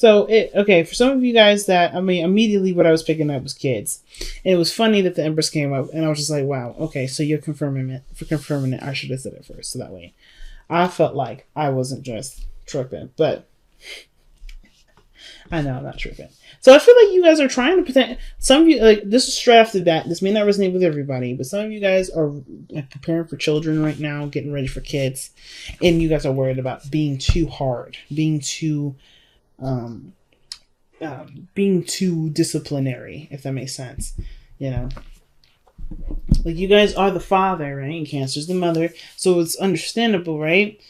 So okay, for some of you guys that, I mean, immediately what I was picking up was kids. And it was funny that the Empress came up, and I was just like, wow, okay, so you're confirming it. For confirming it, I should have said it first, so that way I felt like I wasn't just tripping. But I know I'm not tripping. So I feel like you guys are trying to pretend. Some of you, like, this is straight after that. This may not resonate with everybody, but some of you guys are preparing for children right now, getting ready for kids, and you guys are worried about being too hard, being too disciplinary, if that makes sense. You know, like, you guys are the father, right? And Cancer's the mother, so it's understandable, right?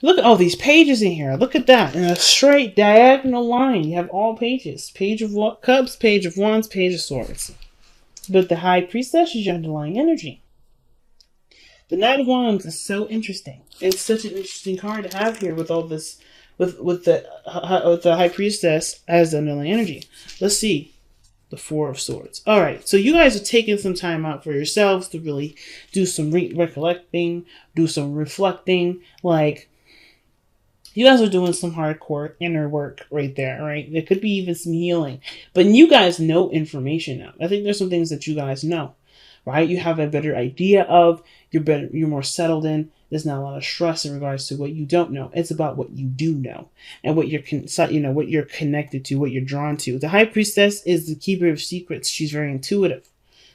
Look at all these pages in here. Look at that. In a straight diagonal line, you have all pages. Page of Cups, Page of Wands, Page of Swords. But the High Priestess is your underlying energy. The Knight of Wands is so interesting. It's such an interesting card to have here with all this, with the High Priestess as the underlying energy. Let's see. The Four of Swords. All right, so you guys are taking some time out for yourselves to really do some recollecting, do some reflecting, like, you guys are doing some hardcore inner work right there, right? There could be even some healing. But you guys know information now. I think there's some things that you guys know, right? You have a better idea of, you're more settled in. There's not a lot of stress in regards to what you don't know. It's about what you do know and what you're what you're connected to, what you're drawn to. The High Priestess is the keeper of secrets. She's very intuitive.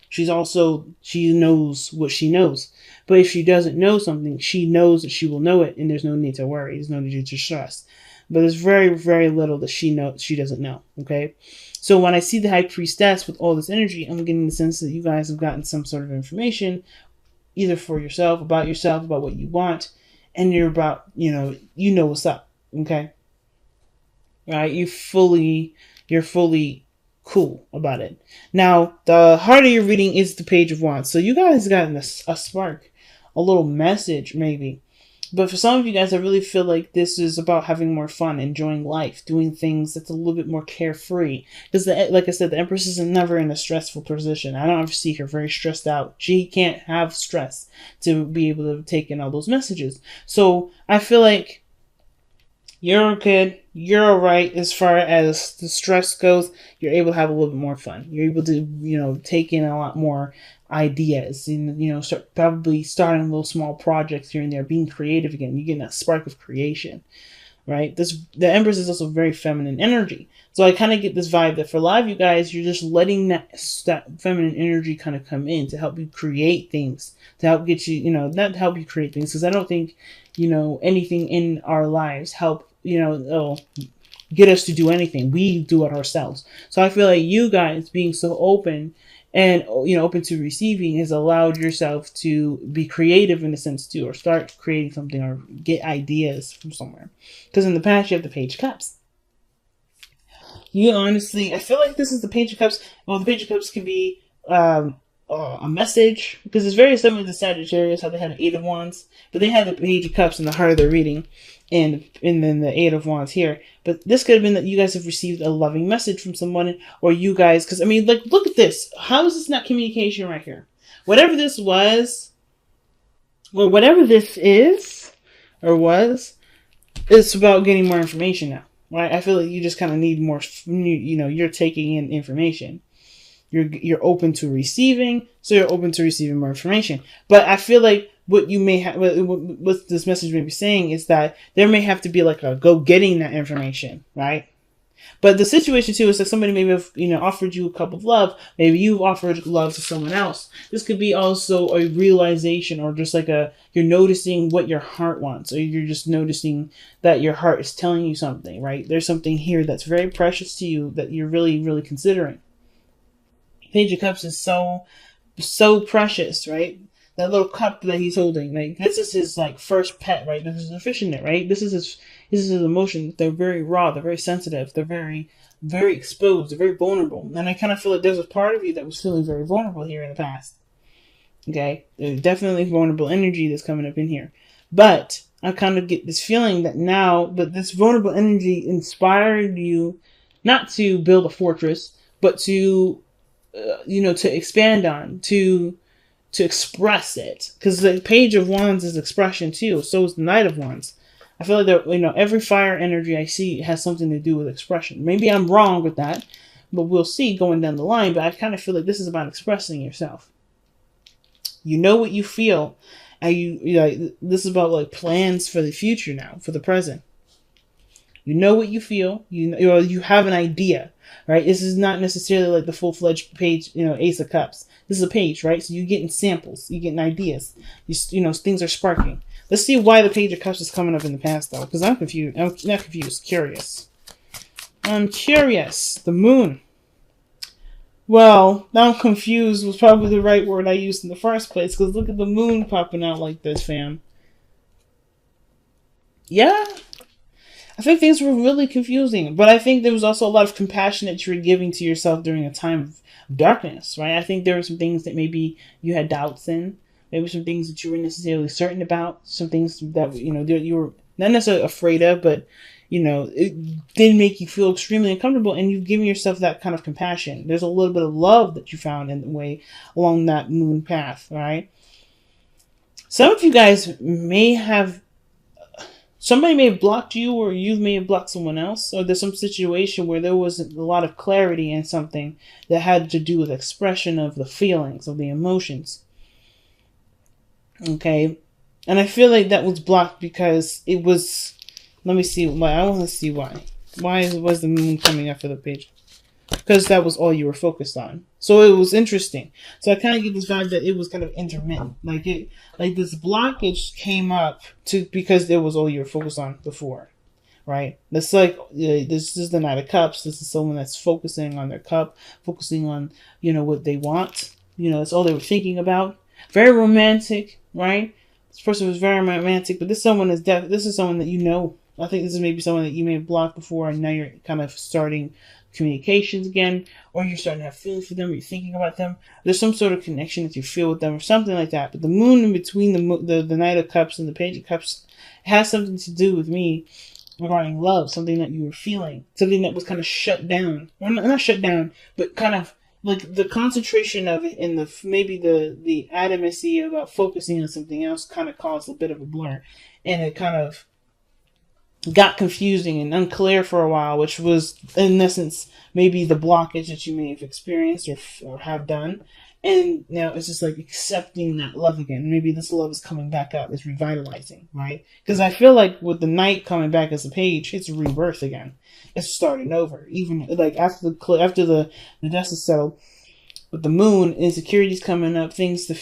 She knows what she knows. But if she doesn't know something, she knows that she will know it, and there's no need to worry. There's no need to stress. But there's very, very little that she doesn't know, okay? So when I see the High Priestess with all this energy, I'm getting the sense that you guys have gotten some sort of information, either for yourself, about what you want, and you're about, you know what's up, okay? Right? You're fully cool about it. Now, the heart of your reading is the Page of Wands. So you guys got a spark, a little message maybe. But for some of you guys, I really feel like this is about having more fun, enjoying life, doing things that's a little bit more carefree. Because, like I said, the Empress is never in a stressful position. I don't ever see her very stressed out. She can't have stress to be able to take in all those messages. So I feel like you're good. You're alright as far as the stress goes. You're able to have a little bit more fun. You're able to, take in a lot more ideas and, probably starting little small projects here and there, being creative again. You're getting that spark of creation, right? The Empress is also very feminine energy. So I kind of get this vibe that for a lot of you guys, you're just letting that feminine energy kind of come in to help you create things, to help get you, not to help you create things. Because I don't think, anything in our lives help, get us to do anything. We do it ourselves. So I feel like you guys being so open and, open to receiving has allowed yourself to be creative in a sense too, or start creating something or get ideas from somewhere. Because in the past, you have the Page of Cups. I feel like this is the Page of Cups. Well, the Page of Cups can be a message, because it's very similar to Sagittarius, how they had an Eight of Wands, but they had the Page of Cups in the heart of their reading, and then the Eight of Wands here. But this could have been that you guys have received a loving message from someone, or you guys, because, look at this. How is this not communication right here? Whatever this was, or whatever this is, or was, it's about getting more information now, right? I feel like you just kind of need more, you're taking in information. You're open to receiving, so you're open to receiving more information. But I feel like what you may have, what this message may be saying is that there may have to be like a go getting that information, right? But the situation too is that somebody maybe have, offered you a cup of love. Maybe you've offered love to someone else. This could be also a realization, or just like you're noticing what your heart wants, or you're just noticing that your heart is telling you something, right? There's something here that's very precious to you that you're really, really considering. Page of Cups is so precious, right? That little cup that he's holding, like, this is his first pet, right? This is a fishing net, right? This is his emotions. They're very raw. They're very sensitive. They're very, very exposed. They're very vulnerable. And I kind of feel like there's a part of you that was feeling very vulnerable here in the past. Okay, there's definitely vulnerable energy that's coming up in here, but I kind of get this feeling that now, but this vulnerable energy inspired you not to build a fortress, but to to expand on, to express it. Because the Page of Wands is expression too. So is the Knight of Wands. I feel like that, every fire energy I see has something to do with expression. Maybe I'm wrong with that, but we'll see going down the line. But I kind of feel like this is about expressing yourself. You know what you feel, and this is about like plans for the future now, for the present. You know what you feel. You have an idea, right? This is not necessarily like the full-fledged page, Ace of Cups. This is a page, right? So you're getting samples, you're getting ideas. Things are sparking. Let's see why the Page of Cups is coming up in the past, though, because I'm confused. I'm not confused. Curious. I'm curious. The Moon. Well, now I'm confused was probably the right word I used in the first place, because look at the Moon popping out like this, fam. Yeah. I think things were really confusing, but I think there was also a lot of compassion that you were giving to yourself during a time of darkness, right? I think there were some things that maybe you had doubts in, maybe some things that you weren't necessarily certain about, some things that, you were not necessarily afraid of, but, it did make you feel extremely uncomfortable, and you've given yourself that kind of compassion. There's a little bit of love that you found in the way along that moon path, right? Some of you guys somebody may have blocked you, or you may have blocked someone else, or there's some situation where there wasn't a lot of clarity in something that had to do with expression of the feelings, of the emotions. Okay? And I feel like that was blocked because it was... Let me see why. I want to see why. Why was the moon coming up for the page? Because that was all you were focused on. So it was interesting. So I kind of get this vibe that it was kind of intermittent. Like this blockage came up because it was all you were focused on before, right? That's like this is the Knight of Cups. This is someone that's focusing on their cup, focusing on what they want. That's all they were thinking about. Very romantic, right? This person was very romantic, but this is someone that I think this is maybe someone that you may have blocked before, and now you're kind of starting communications again, or you're starting to have feelings for them, or you're thinking about them. There's some sort of connection that you feel with them, or something like that. But the moon in between the Knight of Cups and the Page of Cups has something to do with me regarding love, something that you were feeling, something that was kind of shut down, or not shut down, but kind of like the concentration of it, and the adamancy about focusing on something else kind of caused a bit of a blur, and it kind of got confusing and unclear for a while, which was in essence maybe the blockage that you may have experienced or have done, and now it's just like accepting that love again. Maybe this love is coming back up, it's revitalizing, right? Because I feel like with the Knight coming back as a page, it's rebirth again, it's starting over, even like after the dust is settled. With the moon, insecurities coming up, things to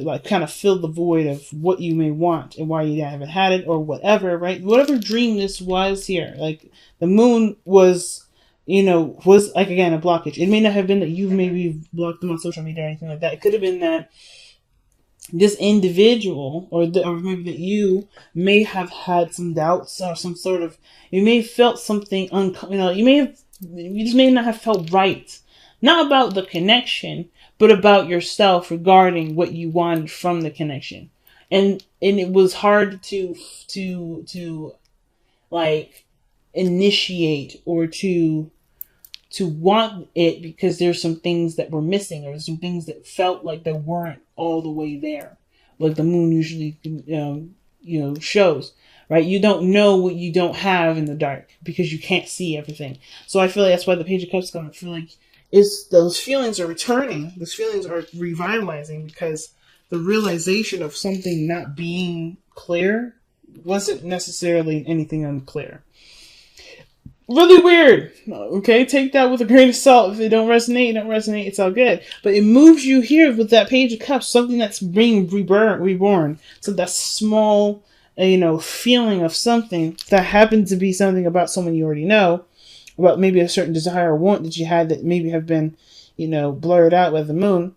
like kind of fill the void of what you may want and why you haven't had it or whatever, right? Whatever dream this was here, like the moon was like, again, a blockage. It may not have been that you maybe blocked them on social media or anything like that. It could have been that this individual or maybe that you may have had some doubts or some sort of, you may have felt something, you just may not have felt right. Not about the connection, but about yourself regarding what you wanted from the connection. And it was hard to like initiate or to want it because there's some things that were missing, or some things that felt like they weren't all the way there. Like the moon usually shows, right? You don't know what you don't have in the dark because you can't see everything. So I feel like that's why the Page of Cups come. I feel like those feelings are returning. Those feelings are revitalizing because the realization of something not being clear wasn't necessarily anything unclear. Really weird. Okay, take that with a grain of salt. If it don't resonate, it's all good. But it moves you here with that Page of Cups, something that's being reborn. So that small, feeling of something that happened to be something about someone you already know, about maybe a certain desire or want that you had that maybe have been, blurred out by the moon,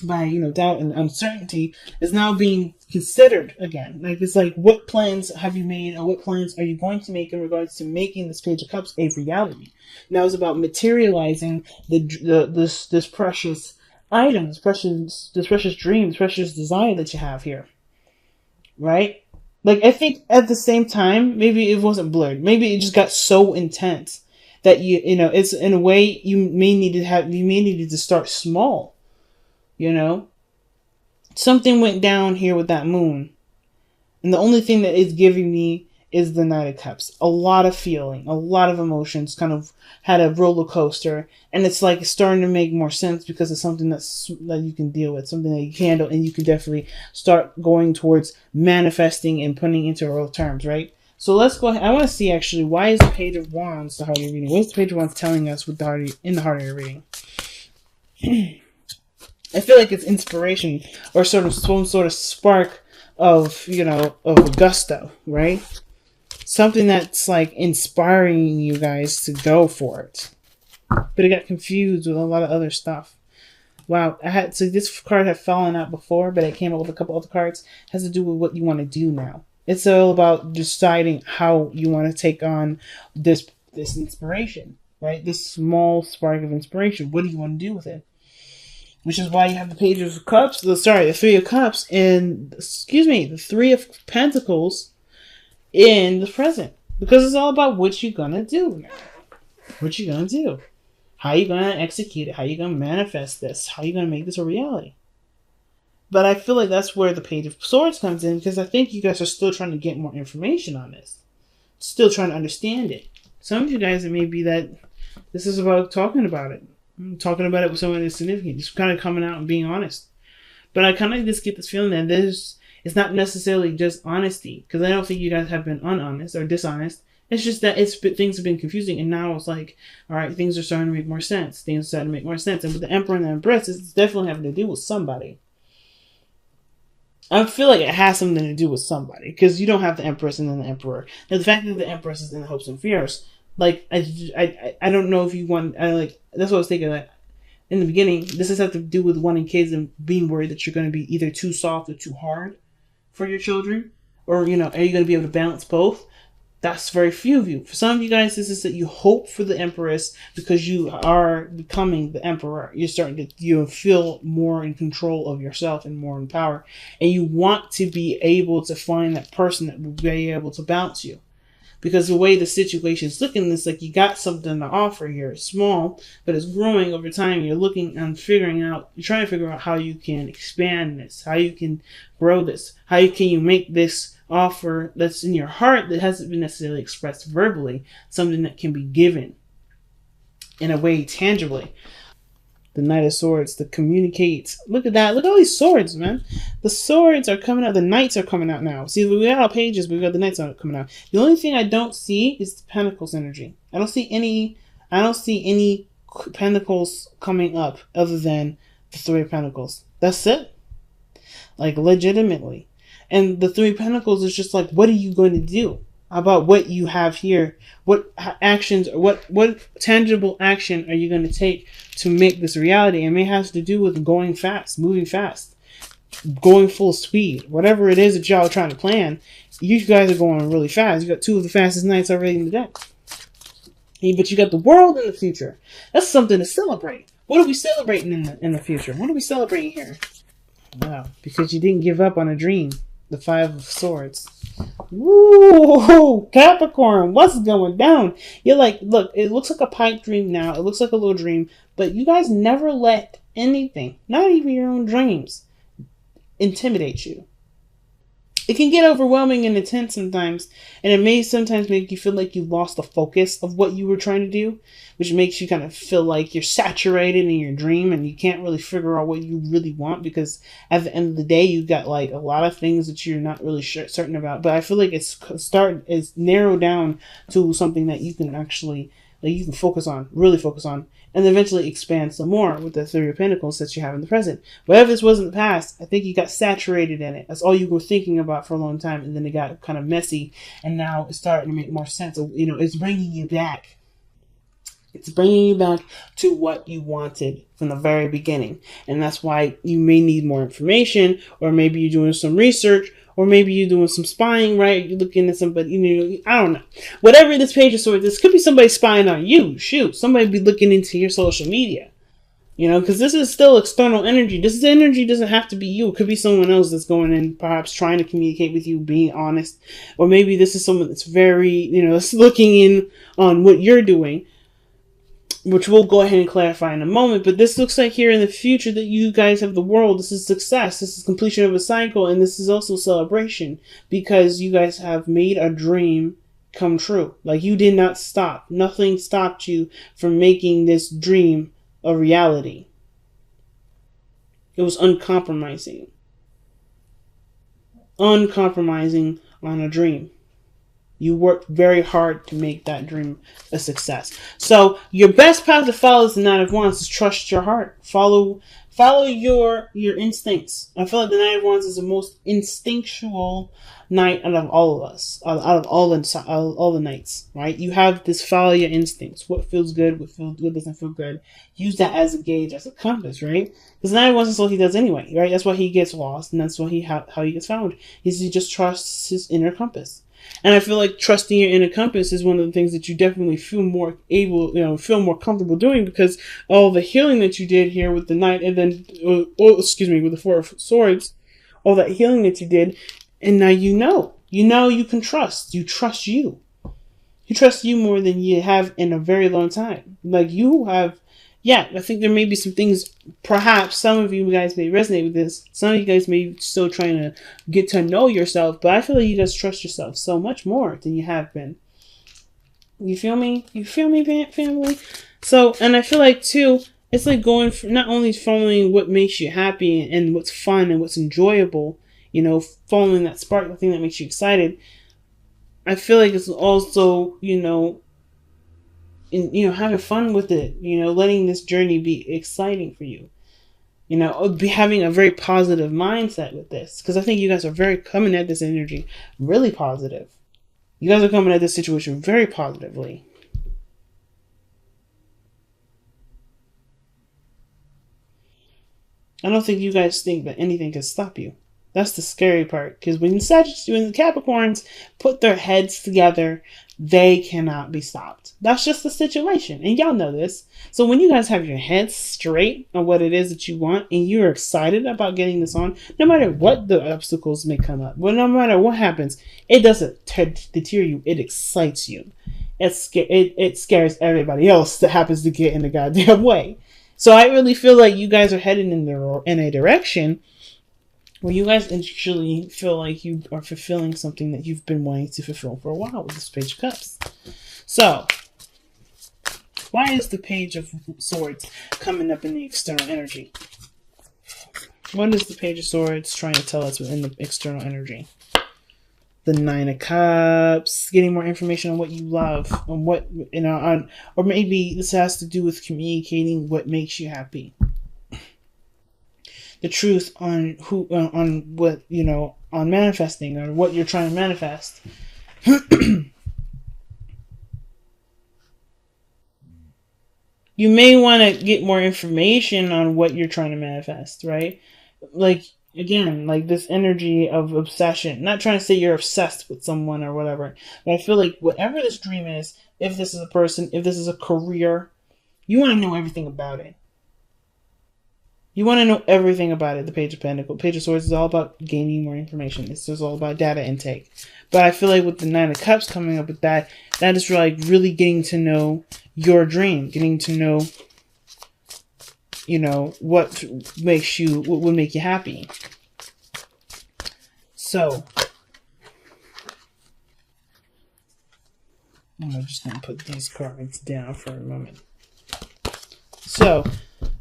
by, doubt and uncertainty, is now being considered again. Like, it's like, what plans have you made, or what plans are you going to make in regards to making this Page of Cups a reality? Now it's about materializing this precious item, this precious dream, this precious desire that you have here. Right? Like, I think at the same time, maybe it wasn't blurred. Maybe it just got so intense that it's in a way you may need to start small. Something went down here with that moon. And the only thing that it's giving me is the Knight of Cups. A lot of feeling, a lot of emotions, kind of had a roller coaster, and it's like starting to make more sense because it's something that you can deal with, something that you can handle, and you can definitely start going towards manifesting and putting into real terms, right? So let's go ahead. I want to see actually, why is the Page of Wands the heart of your reading? What is the Page of Wands telling us with the heart in the heart of your reading? I feel like it's inspiration or sort of some sort of spark of, of gusto, right? Something that's like inspiring you guys to go for it. But it got confused with a lot of other stuff. Wow, so this card had fallen out before, but it came up with a couple other cards. It has to do with what you want to do now. It's all about deciding how you want to take on this inspiration, right? This small spark of inspiration. What do you want to do with it? Which is why you have the Page of Cups, the Three of Cups, and, the Three of Pentacles in the present. Because it's all about what you're going to do now. What you're going to do. How you're going to execute it. How you're going to manifest this. How you're going to make this a reality. But I feel like that's where the Page of Swords comes in, because I think you guys are still trying to get more information on this. Still trying to understand it. Some of you guys, it may be that this is about talking about it. Talking about it with someone that's significant. Just kind of coming out and being honest. But I kind of just get this feeling that it's not necessarily just honesty. Because I don't think you guys have been unhonest or dishonest. It's just that things have been confusing. And now it's like, all right, things are starting to make more sense. Things are starting to make more sense. And with the Emperor and the Empress, it's definitely having to do with somebody. I feel like it has something to do with somebody. Because you don't have the Empress and then the Emperor. Now, the fact that the Empress is in the hopes and fears, like, I don't know if you want, that's what I was thinking, like, in the beginning, this has to do with wanting kids and being worried that you're going to be either too soft or too hard for your children. Or, are you going to be able to balance both? That's very few of you. For some of you guys, this is that you hope for the Empress because you are becoming the Emperor. You're starting to feel more in control of yourself and more in power. And you want to be able to find that person that will be able to balance you. Because the way the situation's looking, it's like you got something to offer here. It's small, but it's growing over time. You're looking and you're trying to figure out how you can expand this, how you can grow this, how can you make this offer that's in your heart that hasn't been necessarily expressed verbally, something that can be given in a way tangibly. The Knight of Swords, to communicate. Look at that. Look at all these swords, man. The swords are coming out. The knights are coming out now. See, we got our pages, but we got the knights coming out. The only thing I don't see is the Pentacles energy. I don't see any Pentacles coming up other than the Three of Pentacles. That's it. Like, legitimately. And the Three of Pentacles is just like, what are you going to do about what you have here? What actions, what tangible action are you going to take to make this reality? And it has to do with going fast, moving fast, going full speed. Whatever it is that y'all are trying to plan, you guys are going really fast. You got two of the fastest knights already in the deck. But you got the world in the future. That's something to celebrate. What are we celebrating in the future? What are we celebrating here? Wow, because you didn't give up on a dream. The Five of Swords. Woo! Capricorn, what's going down? You're like, look, it looks like a pipe dream now. It looks like a little dream. But you guys never let anything, not even your own dreams, intimidate you. It can get overwhelming and intense sometimes. And it may sometimes make you feel like you lost the focus of what you were trying to do. Which makes you kind of feel like you're saturated in your dream and you can't really figure out what you really want. Because at the end of the day, you got like a lot of things that you're not really certain about. But I feel like it's narrowed down to something that you can actually, like, you can focus on, really focus on. And eventually expand some more with the Three of Pentacles that you have in the present. Whatever this was in the past, I think you got saturated in it. That's all you were thinking about for a long time. And then it got kind of messy. And now it's starting to make more sense. It's bringing you back. It's bringing you back to what you wanted from the very beginning. And that's why you may need more information. Or maybe you're doing some research. Or maybe you're doing some spying, right? You're looking at somebody, I don't know. Whatever this Page of Swords, this could be somebody spying on you. Shoot, somebody be looking into your social media. Because this is still external energy. This energy doesn't have to be you. It could be someone else that's going in, perhaps trying to communicate with you, being honest. Or maybe this is someone that's very, that's looking in on what you're doing. which we'll go ahead and clarify in a moment. But this looks like here in the future that you guys have the world. This is success. This is completion of a cycle. And this is also celebration because you guys have made a dream come true. Like, you did not stop. Nothing stopped you from making this dream a reality. It was uncompromising. Uncompromising on a dream. You worked very hard to make that dream a success. So your best path to follow is the Nine of Wands. Is trust your heart. Follow your instincts. I feel like the Nine of Wands is the most instinctual knight out of all of us. Out of all the knights, right? You have this follow your instincts. What feels good, what doesn't feel good. Use that as a gauge, as a compass, right? Because the Nine of Wands is what he does anyway, right? That's why he gets lost, and that's why how he gets found. He just trusts his inner compass. And I feel like trusting your inner compass is one of the things that you definitely feel more feel more comfortable doing, because all the healing that you did here with the Knight, and then, with the Four of Swords, all that healing that you did, and now you can trust. You trust you. You trust you more than you have in a very long time. Like, you have, I think there may be some things, perhaps some of you guys may resonate with this. Some of you guys may be still trying to get to know yourself, but I feel like you guys trust yourself so much more than you have been. You feel me? You feel me, family? So, and I feel like too, it's like going for not only following what makes you happy and what's fun and what's enjoyable, following that spark, the thing that makes you excited. I feel like it's also, having fun with it, letting this journey be exciting for you, be having a very positive mindset with this, because I think you guys are coming at this energy really positive. You guys are coming at this situation very positively. I don't think you guys think that anything can stop you. That's the scary part, because when the Capricorns put their heads together, they cannot be stopped. That's just the situation, and y'all know this. So when you guys have your heads straight on what it is that you want, and you're excited about getting this on, no matter what the obstacles may come up, no matter what happens, it doesn't deter you. It excites you. It scares everybody else that happens to get in the goddamn way. So I really feel like you guys are heading in a direction where you guys actually feel like you are fulfilling something that you've been wanting to fulfill for a while with this Page of Cups. So, why is the Page of Swords coming up in the external energy? What is the Page of Swords trying to tell us within the external energy? The Nine of Cups, getting more information on what you love, on what, or maybe this has to do with communicating what makes you happy. The truth on what, on manifesting, or what you're trying to manifest. You may want to get more information on what you're trying to manifest, right? Like, again, like this energy of obsession. Not trying to say you're obsessed with someone or whatever, but I feel like whatever this dream is, if this is a person, if this is a career, you want to know everything about it. You want to know everything about it. The Page of Pentacles, Page of Swords is all about gaining more information. It's just all about data intake. But I feel like with the Nine of Cups coming up with that is like really getting to know your dream, getting to know, what would make you happy. So, I'm just going to put these cards down for a moment. So,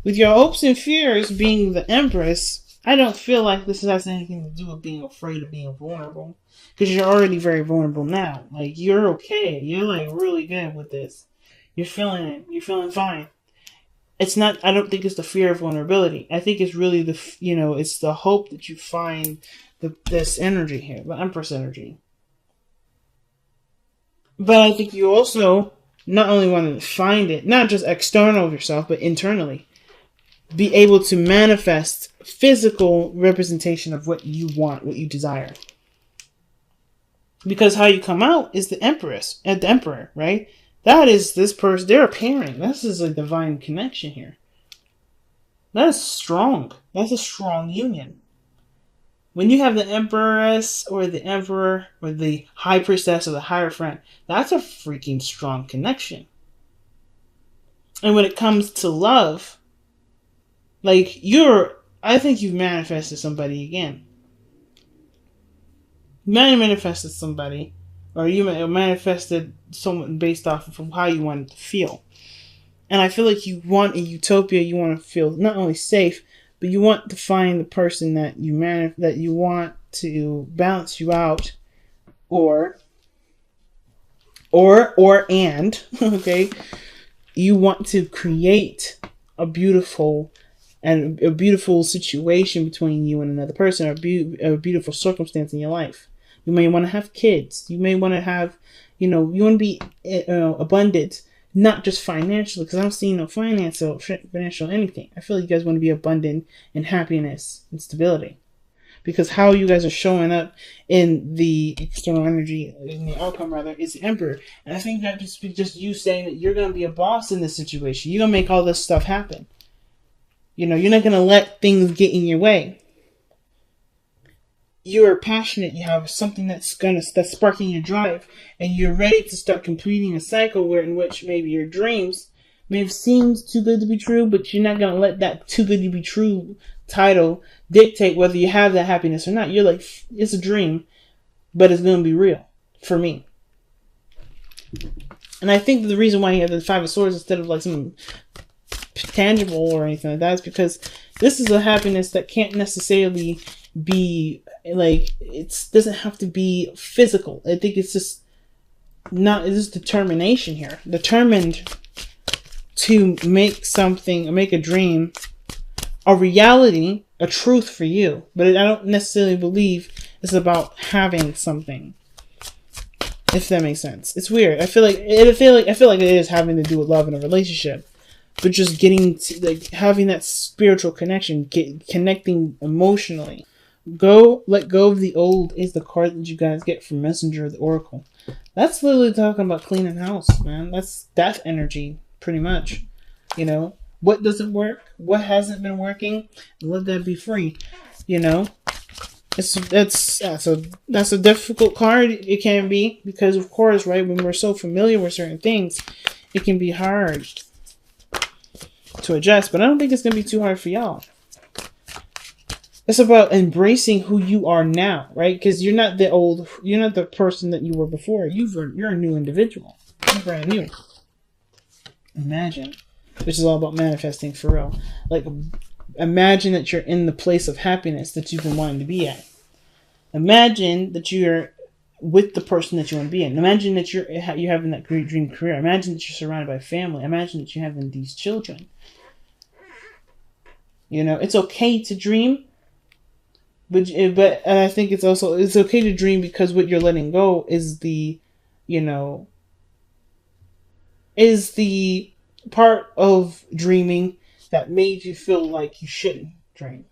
with your hopes and fears being the Empress, I don't feel like this has anything to do with being afraid of being vulnerable. Because you're already very vulnerable now. Like, you're okay. You're, like, really good with this. You're feeling it. You're feeling fine. It's not, I don't think it's the fear of vulnerability. I think it's really it's the hope that you find this energy here, the Empress energy. But I think you also not only want to find it, not just external of yourself, but internally. Be able to manifest physical representation of what you want, what you desire. Because how you come out is the Empress, and the Emperor, right? That is this person, they're a pairing. This is a divine connection here. That is strong. That's a strong union. When you have the Empress or the Emperor or the High Priestess or the Hierophant, that's a freaking strong connection. And when it comes to love, like I think you've manifested somebody again. You manifested somebody, or you manifested someone based off of how you wanted to feel. And I feel like you want a utopia. You want to feel not only safe, but you want to find the person that you want to balance you out, or and okay, you want to create a beautiful situation between you and another person, or a beautiful circumstance in your life. You may want to have kids. You may want to have, you want to be abundant, not just financially, because I don't see no financial anything. I feel like you guys want to be abundant in happiness and stability. Because how you guys are showing up in the external energy, in the outcome rather, is the Emperor. And I think that just you saying that you're going to be a boss in this situation. You're going to make all this stuff happen. You're not going to let things get in your way. You're passionate. You have something that's sparking your drive, and you're ready to start completing a cycle in which maybe your dreams may have seemed too good to be true, but you're not going to let that too good to be true title dictate whether you have that happiness or not. You're like, it's a dream, but it's going to be real for me. And I think the reason why you have the Five of Swords instead of like something tangible or anything like that is because this is a happiness that can't necessarily be like, it doesn't have to be physical. I think it's just determination here. Determined to make a dream a reality, a truth for you. But I don't necessarily believe it's about having something. If that makes sense. It's weird. I feel like it is having to do with love in a relationship. But just getting to, like, having that spiritual connection, connecting emotionally. Let go of the old is the card that you guys get from Messenger of the Oracle. That's literally talking about cleaning house, man. That's death energy, pretty much. What doesn't work? What hasn't been working? Let that be free. That's a difficult card. It can be, because of course, right, when we're so familiar with certain things, it can be hard to adjust. But I don't think it's gonna be too hard for y'all. It's about embracing who you are now, right? Because you're not the person that you were before. You're a new individual. You're brand new. Imagine. Which is all about manifesting for real. Like, imagine that you're in the place of happiness that you've been wanting to be at. Imagine that you're with the person that you want to be in. Imagine that you're having that great dream career. Imagine that you're surrounded by family. Imagine that you're having these children. It's okay to dream. But I think it's okay to dream, because what you're letting go is the part of dreaming that made you feel like you shouldn't dream.